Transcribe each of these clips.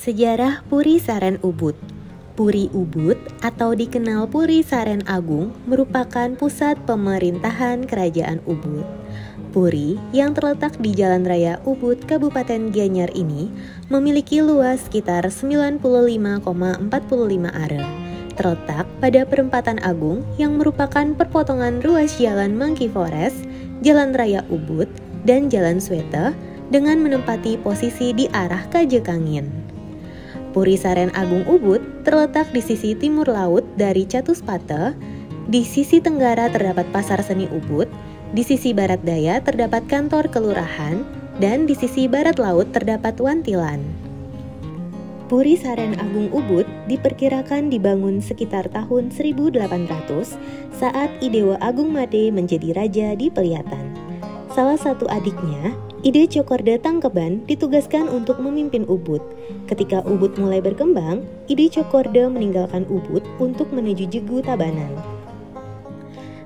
Sejarah Puri Saren Ubud. Puri Ubud atau dikenal Puri Saren Agung merupakan pusat pemerintahan Kerajaan Ubud. Puri yang terletak di Jalan Raya Ubud, Kabupaten Gianyar ini memiliki luas sekitar 95,45 are. Terletak pada Perempatan Agung yang merupakan perpotongan ruas Jalan Monkey Forest, Jalan Raya Ubud, dan Jalan Sweta dengan menempati posisi di arah Kajekangin. Puri Saren Agung Ubud terletak di sisi timur laut dari Catuspata, di sisi tenggara terdapat Pasar Seni Ubud, di sisi barat daya terdapat kantor kelurahan, dan di sisi barat laut terdapat Wantilan. Puri Saren Agung Ubud diperkirakan dibangun sekitar tahun 1800 saat Idewa Agung Made menjadi raja di Pelihatan. Salah satu adiknya, Ide Cokorda Tangkeban, ditugaskan untuk memimpin Ubud. Ketika Ubud mulai berkembang, Ide Cokorda meninggalkan Ubud untuk menuju Jegu Tabanan.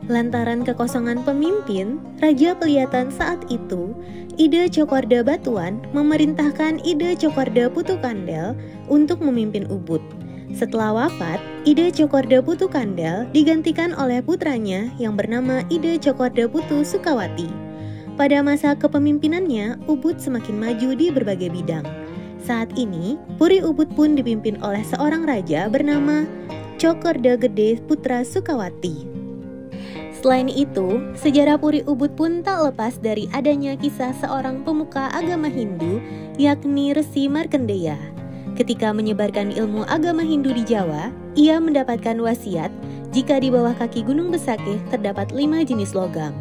Lantaran kekosongan pemimpin, Raja Pelihatan saat itu, Ide Cokorda Batuan memerintahkan Ide Cokorda Putu Kandel untuk memimpin Ubud. Setelah wafat, Ide Cokorda Putu Kandel digantikan oleh putranya yang bernama Ide Cokorda Putu Sukawati. Pada masa kepemimpinannya, Ubud semakin maju di berbagai bidang. Saat ini, Puri Ubud pun dipimpin oleh seorang raja bernama Cokorda Gede Putra Sukawati. Selain itu, sejarah Puri Ubud pun tak lepas dari adanya kisah seorang pemuka agama Hindu, yakni Resi Markandeya. Ketika menyebarkan ilmu agama Hindu di Jawa, ia mendapatkan wasiat jika di bawah kaki Gunung Besakeh terdapat 5 jenis logam.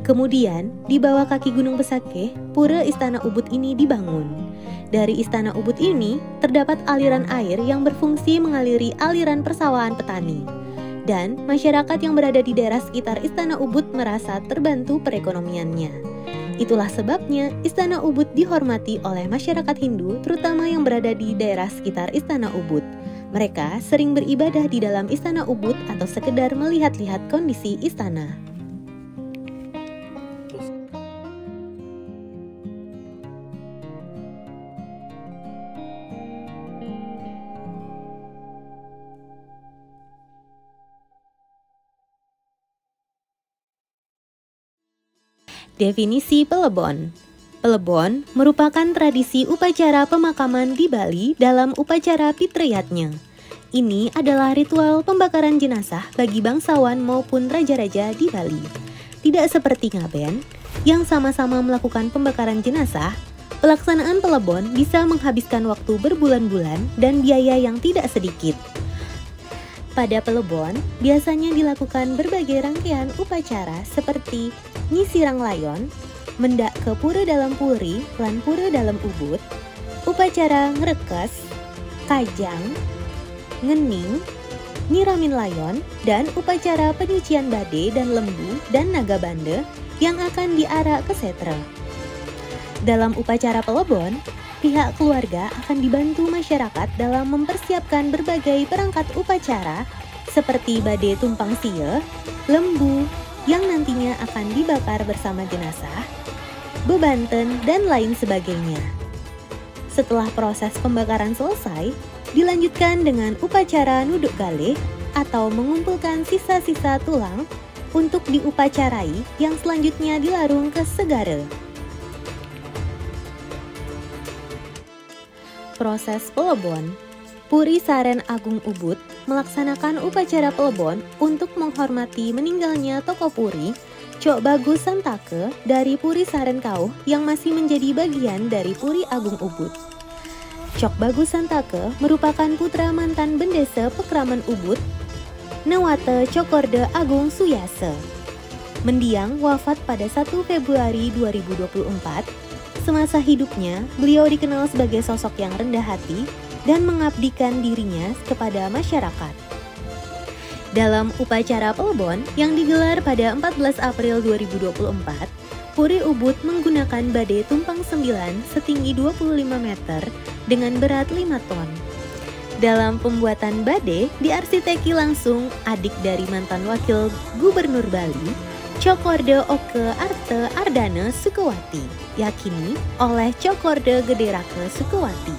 Kemudian, di bawah kaki Gunung Besakeh, pura Istana Ubud ini dibangun. Dari Istana Ubud ini, terdapat aliran air yang berfungsi mengaliri aliran persawahan petani. Dan masyarakat yang berada di daerah sekitar Istana Ubud merasa terbantu perekonomiannya. Itulah sebabnya Istana Ubud dihormati oleh masyarakat Hindu, terutama yang berada di daerah sekitar Istana Ubud. Mereka sering beribadah di dalam Istana Ubud atau sekedar melihat-lihat kondisi istana. Definisi Pelebon. Pelebon merupakan tradisi upacara pemakaman di Bali dalam upacara Pitriyatnya. Ini adalah ritual pembakaran jenazah bagi bangsawan maupun raja-raja di Bali. Tidak seperti Ngaben, yang sama-sama melakukan pembakaran jenazah, pelaksanaan Pelebon bisa menghabiskan waktu berbulan-bulan dan biaya yang tidak sedikit. Pada Pelebon, biasanya dilakukan berbagai rangkaian upacara seperti nyisirang layon, mendak ke pura dalam puri, lan pura dalam ubud, upacara ngrekes, kajang, ngening, nyiramin layon, dan upacara penyucian bade dan lembu dan naga bande yang akan diarak ke setra. Dalam upacara Pelebon, pihak keluarga akan dibantu masyarakat dalam mempersiapkan berbagai perangkat upacara seperti bade tumpang sia, lembu yang nantinya akan dibakar bersama jenazah, bebanten, dan lain sebagainya. Setelah proses pembakaran selesai, dilanjutkan dengan upacara nuduk galih atau mengumpulkan sisa-sisa tulang untuk diupacarai yang selanjutnya dilarung ke segara. Proses Pelebon. Puri Saren Agung Ubud melaksanakan upacara Pelebon untuk menghormati meninggalnya tokoh Puri, Cok Bagus Santake dari Puri Saren Kauh yang masih menjadi bagian dari Puri Agung Ubud. Cok Bagus Santake merupakan putra mantan Bendese Pekraman Ubud, Newate Cokorde Agung Suyase. Mendiang wafat pada 1 Februari 2024. Semasa hidupnya, beliau dikenal sebagai sosok yang rendah hati dan mengabdikan dirinya kepada masyarakat. Dalam upacara Pelebon yang digelar pada 14 April 2024, Puri Ubud menggunakan badai tumpang 9 setinggi 25 meter dengan berat 5 ton. Dalam pembuatan badai diarsiteki langsung adik dari mantan wakil gubernur Bali, Cokorde Oke Arte Ardana Sukewati, yakini oleh Cokorde Gederake Sukewati.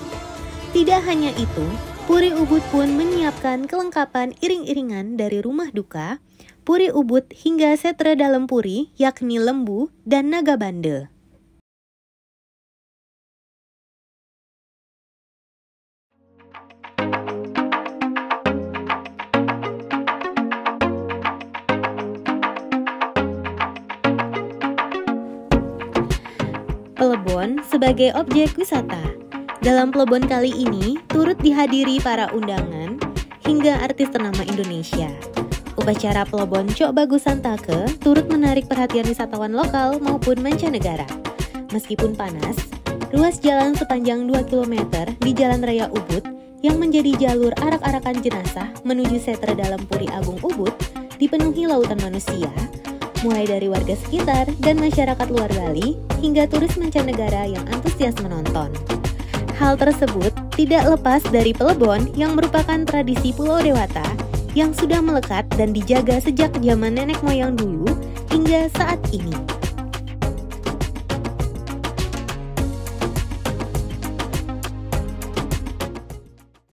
Tidak hanya itu, Puri Ubud pun menyiapkan kelengkapan iring-iringan dari rumah duka, Puri Ubud hingga setre dalam puri, yakni lembu dan naga bande. Pelebon sebagai objek wisata. Dalam Pelebon kali ini turut dihadiri para undangan hingga artis ternama Indonesia. Upacara Pelebon Cok Bagus Santake turut menarik perhatian wisatawan lokal maupun mancanegara. Meskipun panas, ruas jalan sepanjang 2 km di Jalan Raya Ubud yang menjadi jalur arak-arakan jenazah menuju setre dalam Puri Agung Ubud dipenuhi lautan manusia, mulai dari warga sekitar dan masyarakat luar Bali hingga turis mancanegara yang antusias menonton. Hal tersebut tidak lepas dari Pelebon yang merupakan tradisi Pulau Dewata yang sudah melekat dan dijaga sejak zaman nenek moyang dulu hingga saat ini.